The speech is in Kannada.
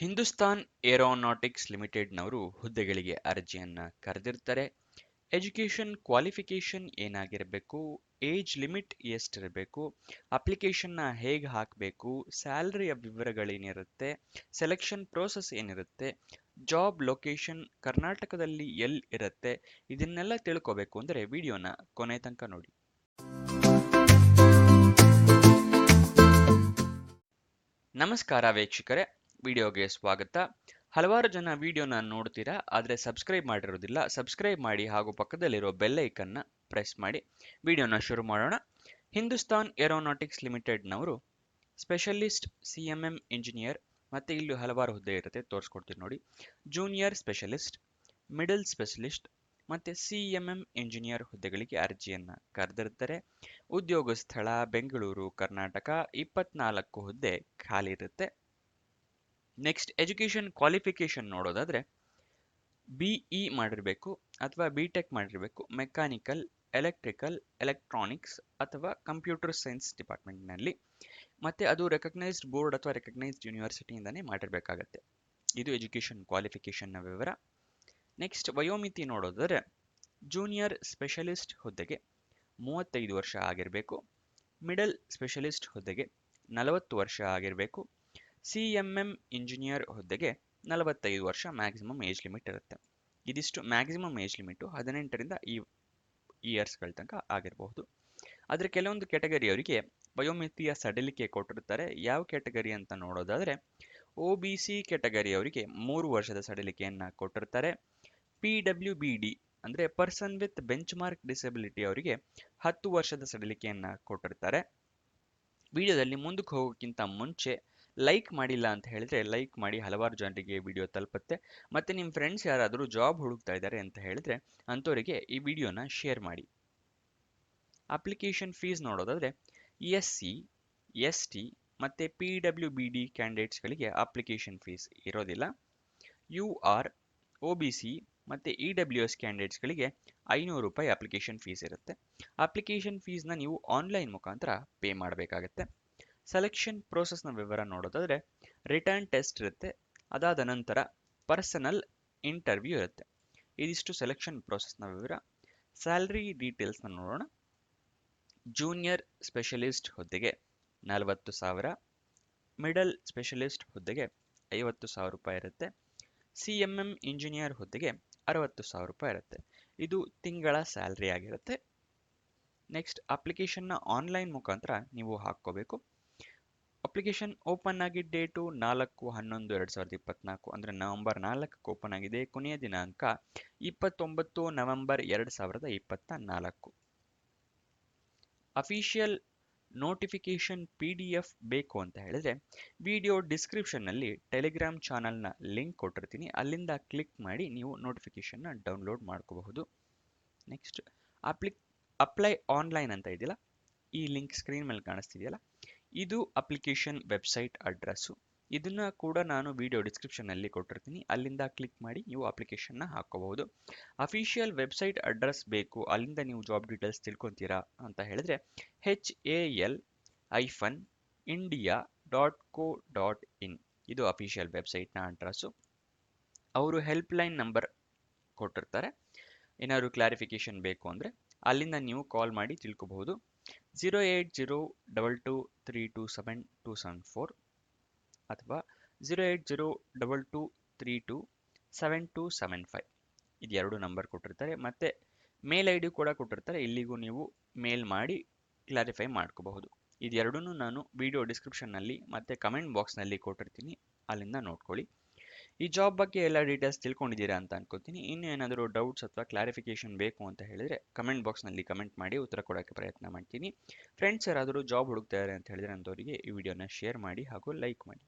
ಹಿಂದೂಸ್ತಾನ್ ಏರೋನಾಟಿಕ್ಸ್ ಲಿಮಿಟೆಡ್ನವರು ಹುದ್ದೆಗಳಿಗೆ ಅರ್ಜಿಯನ್ನ ಕರೆದಿರ್ತಾರೆ. ಎಜುಕೇಷನ್ ಕ್ವಾಲಿಫಿಕೇಷನ್ ಏನಾಗಿರಬೇಕು, ಏಜ್ ಲಿಮಿಟ್ ಎಷ್ಟಿರಬೇಕು, ಅಪ್ಲಿಕೇಶನ್ನ ಹೇಗೆ ಹಾಕಬೇಕು, ಸ್ಯಾಲರಿಯ ವಿವರಗಳೇನಿರುತ್ತೆ, ಸೆಲೆಕ್ಷನ್ ಪ್ರೋಸೆಸ್ ಏನಿರುತ್ತೆ, ಜಾಬ್ ಲೊಕೇಶನ್ ಕರ್ನಾಟಕದಲ್ಲಿ ಎಲ್ಲಿ ಇರುತ್ತೆ, ಇದನ್ನೆಲ್ಲ ತಿಳ್ಕೋಬೇಕು ಅಂದರೆ ವಿಡಿಯೋನ ಕೊನೆ ತನಕ ನೋಡಿ. ನಮಸ್ಕಾರ ವೀಕ್ಷಕರೇ, ವಿಡಿಯೋಗೆ ಸ್ವಾಗತ. ಹಲವಾರು ಜನ ವಿಡಿಯೋನ ನೋಡ್ತೀರಾ, ಆದರೆ ಸಬ್ಸ್ಕ್ರೈಬ್ ಮಾಡಿರೋದಿಲ್ಲ. ಸಬ್ಸ್ಕ್ರೈಬ್ ಮಾಡಿ ಹಾಗೂ ಪಕ್ಕದಲ್ಲಿರೋ ಬೆಲ್ ಐಕನ್ನ ಪ್ರೆಸ್ ಮಾಡಿ. ವಿಡಿಯೋನ ಶುರು ಮಾಡೋಣ. ಹಿಂದೂಸ್ತಾನ್ ಏರೋನಾಟಿಕ್ಸ್ ಲಿಮಿಟೆಡ್ನವರು ಸ್ಪೆಷಲಿಸ್ಟ್ CMM ಇಂಜಿನಿಯರ್, ಮತ್ತು ಇಲ್ಲಿ ಹಲವಾರು ಹುದ್ದೆ ಇರುತ್ತೆ, ತೋರಿಸ್ಕೊಡ್ತೀನಿ ನೋಡಿ. ಜೂನಿಯರ್ ಸ್ಪೆಷಲಿಸ್ಟ್, ಮಿಡಲ್ ಸ್ಪೆಷಲಿಸ್ಟ್ ಮತ್ತು CMM ಇಂಜಿನಿಯರ್ ಹುದ್ದೆಗಳಿಗೆ ಅರ್ಜಿಯನ್ನ ಕರೆದಿರ್ತಾರೆ. ಉದ್ಯೋಗ ಸ್ಥಳ ಬೆಂಗಳೂರು, ಕರ್ನಾಟಕ. 24 ಹುದ್ದೆ ಖಾಲಿ ಇರುತ್ತೆ. ನೆಕ್ಸ್ಟ್ ಎಜುಕೇಷನ್ ಕ್ವಾಲಿಫಿಕೇಷನ್ ನೋಡೋದಾದ್ರೆ BE ಮಾಡಿರಬೇಕು ಅಥವಾ BTech ಮಾಡಿರಬೇಕು, ಮೆಕ್ಯಾನಿಕಲ್, ಎಲೆಕ್ಟ್ರಿಕಲ್, ಎಲೆಕ್ಟ್ರಾನಿಕ್ಸ್ ಅಥವಾ ಕಂಪ್ಯೂಟರ್ ಸೈನ್ಸ್ ಡಿಪಾರ್ಟ್ಮೆಂಟ್ನಲ್ಲಿ, ಮತ್ತು ಅದು ರೆಕಗ್ನೈಸ್ಡ್ ಬೋರ್ಡ್ ಅಥವಾ ರೆಕಗ್ನೈಸ್ಡ್ ಯೂನಿವರ್ಸಿಟಿಯಿಂದನೇ ಮಾಡಿರಬೇಕಾಗತ್ತೆ. ಇದು ಎಜುಕೇಷನ್ ಕ್ವಾಲಿಫಿಕೇಷನ್ನ ವಿವರ. ನೆಕ್ಸ್ಟ್ ವಯೋಮಿತಿ ನೋಡೋದಾದ್ರೆ ಜೂನಿಯರ್ ಸ್ಪೆಷಲಿಸ್ಟ್ ಹುದ್ದೆಗೆ 35 ವರ್ಷ ಆಗಿರಬೇಕು, ಮಿಡಲ್ ಸ್ಪೆಷಲಿಸ್ಟ್ ಹುದ್ದೆಗೆ 40 ವರ್ಷ ಆಗಿರಬೇಕು, CMM ಇಂಜಿನಿಯರ್ ಹುದ್ದೆಗೆ 45 ವರ್ಷ ಮ್ಯಾಕ್ಸಿಮಮ್ ಏಜ್ ಲಿಮಿಟ್ ಇರುತ್ತೆ. ಇದಿಷ್ಟು ಮ್ಯಾಕ್ಸಿಮಮ್ ಏಜ್ ಲಿಮಿಟು 18ರಿಂದ ಇಯರ್ಸ್ಗಳ ತನಕ ಆಗಿರಬಹುದು. ಆದರೆ ಕೆಲವೊಂದು ಕ್ಯಾಟಗರಿಯವರಿಗೆ ವಯೋಮಿತಿಯ ಸಡಿಲಿಕೆ ಕೊಟ್ಟಿರ್ತಾರೆ. ಯಾವ ಕ್ಯಾಟಗರಿ ಅಂತ ನೋಡೋದಾದರೆ OBC ಕ್ಯಾಟಗರಿಯವರಿಗೆ 3 ವರ್ಷದ ಸಡಿಲಿಕೆಯನ್ನು ಕೊಟ್ಟಿರ್ತಾರೆ. PWBD ಅಂದರೆ person with bench mark disability ಅವರಿಗೆ 10 ವರ್ಷದ ಸಡಿಲಿಕೆಯನ್ನು ಕೊಟ್ಟಿರ್ತಾರೆ. ವಿಡಿಯೋದಲ್ಲಿ ಮುಂದಕ್ಕೆ ಹೋಗೋಕ್ಕಿಂತ ಮುಂಚೆ ಲೈಕ್ ಮಾಡಿಲ್ಲ ಅಂತ ಹೇಳಿದ್ರೆ ಲೈಕ್ ಮಾಡಿ, ಹಲವಾರು ಜನರಿಗೆ ವಿಡಿಯೋ ತಲುಪುತ್ತೆ. ಮತ್ತು ನಿಮ್ಮ ಫ್ರೆಂಡ್ಸ್ ಯಾರಾದರೂ ಜಾಬ್ ಹುಡುಕ್ತಾ ಇದ್ದಾರೆ ಅಂತ ಹೇಳಿದ್ರೆ ಅಂಥವರಿಗೆ ಈ ವಿಡಿಯೋನ ಶೇರ್ ಮಾಡಿ. ಅಪ್ಲಿಕೇಶನ್ ಫೀಸ್ ನೋಡೋದಾದರೆ SC, ST ಮತ್ತು PWBD ಕ್ಯಾಂಡಿಡೇಟ್ಸ್ಗಳಿಗೆ ಅಪ್ಲಿಕೇಶನ್ ಫೀಸ್ ಇರೋದಿಲ್ಲ. UR, OBC ಮತ್ತು EWS ಕ್ಯಾಂಡಿಡೇಟ್ಸ್ಗಳಿಗೆ 500 ರೂಪಾಯಿ ಅಪ್ಲಿಕೇಶನ್ ಫೀಸ್ ಇರುತ್ತೆ. ಅಪ್ಲಿಕೇಶನ್ ಫೀಸ್ನ ನೀವು ಆನ್ಲೈನ್ ಮುಖಾಂತರ ಪೇ ಮಾಡಬೇಕಾಗತ್ತೆ. ಸೆಲೆಕ್ಷನ್ ಪ್ರೋಸೆಸ್ನ ವಿವರ ನೋಡೋದಾದರೆ ರಿಟರ್ನ್ ಟೆಸ್ಟ್ ಇರುತ್ತೆ, ಅದಾದ ನಂತರ ಪರ್ಸನಲ್ ಇಂಟರ್ವ್ಯೂ ಇರುತ್ತೆ. ಇದಿಷ್ಟು ಸೆಲೆಕ್ಷನ್ ಪ್ರೋಸೆಸ್ನ ವಿವರ. ಸ್ಯಾಲರಿ ಡೀಟೇಲ್ಸ್ನ ನೋಡೋಣ. ಜೂನಿಯರ್ ಸ್ಪೆಷಲಿಸ್ಟ್ ಹುದ್ದೆಗೆ 40,000, ಮಿಡಲ್ ಸ್ಪೆಷಲಿಸ್ಟ್ ಹುದ್ದೆಗೆ 50,000 ರೂಪಾಯಿ ಇರುತ್ತೆ, CMM ಇಂಜಿನಿಯರ್ ಹುದ್ದೆಗೆ 60,000 ರೂಪಾಯಿ ಇರುತ್ತೆ. ಇದು ತಿಂಗಳ ಸ್ಯಾಲರಿ ಆಗಿರುತ್ತೆ. ನೆಕ್ಸ್ಟ್ ಅಪ್ಲಿಕೇಶನ್ನ ಆನ್ಲೈನ್ ಮುಖಾಂತರ ನೀವು ಹಾಕ್ಕೋಬೇಕು. ಅಪ್ಲಿಕೇಶನ್ ಓಪನ್ ಆಗಿ ಡೇಟು 4/11/2024 ಅಂದರೆ ನವೆಂಬರ್ 4ಕ್ಕೆ ಓಪನ್ ಆಗಿದೆ. ಕೊನೆಯ ದಿನಾಂಕ 29 ನವೆಂಬರ್ 2024. ಅಫಿಷಿಯಲ್ ನೋಟಿಫಿಕೇಶನ್ PDF ಬೇಕು ಅಂತ ಹೇಳಿದ್ರೆ ವಿಡಿಯೋ ಡಿಸ್ಕ್ರಿಪ್ಷನ್ನಲ್ಲಿ ಟೆಲಿಗ್ರಾಮ್ ಚಾನಲ್ನ ಲಿಂಕ್ ಕೊಟ್ಟಿರ್ತೀನಿ, ಅಲ್ಲಿಂದ ಕ್ಲಿಕ್ ಮಾಡಿ ನೀವು ನೋಟಿಫಿಕೇಶನ್ನ ಡೌನ್ಲೋಡ್ ಮಾಡ್ಕೋಬಹುದು. ನೆಕ್ಸ್ಟ್ ಅಪ್ಲೈ ಆನ್ಲೈನ್ ಅಂತ ಇದೆಯಲ್ಲ, ಈ ಲಿಂಕ್ ಸ್ಕ್ರೀನ್ ಮೇಲೆ ಕಾಣಿಸ್ತಿದೆಯಲ್ಲ, ಇದು ಅಪ್ಲಿಕೇಶನ್ ವೆಬ್ಸೈಟ್ ಅಡ್ರೆಸ್ಸು. ಇದನ್ನ ಕೂಡ ನಾನು ವಿಡಿಯೋ ಡಿಸ್ಕ್ರಿಪ್ಷನ್ನಲ್ಲಿ ಕೊಟ್ಟಿರ್ತೀನಿ, ಅಲ್ಲಿಂದ ಕ್ಲಿಕ್ ಮಾಡಿ ನೀವು ಅಪ್ಲಿಕೇಶನ್ನ ಹಾಕ್ಕೋಬಹುದು. ಅಫಿಷಿಯಲ್ ವೆಬ್ಸೈಟ್ ಅಡ್ರೆಸ್ ಬೇಕು, ಅಲ್ಲಿಂದ ನೀವು ಜಾಬ್ ಡೀಟೇಲ್ಸ್ ತಿಳ್ಕೊತೀರಾ ಅಂತ ಹೇಳಿದ್ರೆ HAL-India.co.in ಇದು ಅಫಿಷಿಯಲ್ ವೆಬ್ಸೈಟ್ನ ಅಡ್ರೆಸ್ಸು. ಅವರು ಹೆಲ್ಪ್ಲೈನ್ ನಂಬರ್ ಕೊಟ್ಟಿರ್ತಾರೆ. ಏನಾದರೂ ಕ್ಲಾರಿಫಿಕೇಶನ್ ಬೇಕು ಅಂದರೆ ಅಲ್ಲಿಂದ ನೀವು ಕಾಲ್ ಮಾಡಿ ತಿಳ್ಕೊಬಹುದು. 08022327274 ಅಥವಾ 08022327275 ಇದು 2 ನಂಬರ್ ಕೊಟ್ಟಿರ್ತಾರೆ. ಮತ್ತು ಮೇಲ್ ID ಕೂಡ ಕೊಟ್ಟಿರ್ತಾರೆ, ಇಲ್ಲಿಗೂ ನೀವು ಮೇಲ್ ಮಾಡಿ ಕ್ಲಾರಿಫೈ ಮಾಡ್ಕೋಬಹುದು. ಇದೆರಡನ್ನೂ ನಾನು ವಿಡಿಯೋ ಡಿಸ್ಕ್ರಿಪ್ಷನ್ನಲ್ಲಿ ಮತ್ತು ಕಮೆಂಟ್ ಬಾಕ್ಸ್ನಲ್ಲಿ ಕೊಟ್ಟಿರ್ತೀನಿ, ಅಲ್ಲಿಂದ ನೋಡ್ಕೊಳ್ಳಿ. ಈ ಜಾಬ್ ಬಗ್ಗೆ ಎಲ್ಲ ಡೀಟೇಲ್ಸ್ ತಿಳ್ಕೊಂಡಿದ್ದೀರಾ ಅಂತ ಅನ್ಕೋತೀನಿ. ಇನ್ನೂ ಏನಾದರೂ ಡೌಟ್ಸ್ ಅಥವಾ ಕ್ಲಾರಿಫಿಕೇಶನ್ ಬೇಕು ಅಂತ ಹೇಳಿದರೆ ಕಮೆಂಟ್ ಬಾಕ್ಸ್ನಲ್ಲಿ ಕಮೆಂಟ್ ಮಾಡಿ ಉತ್ತರ ಕೊಡೋಕ್ಕೆ ಪ್ರಯತ್ನ ಮಾಡ್ತೀನಿ. ಫ್ರೆಂಡ್ಸ್ ಯಾರಾದರೂ ಜಾಬ್ ಹುಡುಕ್ತಾ ಇದ್ದಾರೆ ಅಂತ ಹೇಳಿದರೆ ಅಂಥವರಿಗೆ ಈ ವಿಡಿಯೋನ ಶೇರ್ ಮಾಡಿ ಹಾಗೂ ಲೈಕ್ ಮಾಡಿ.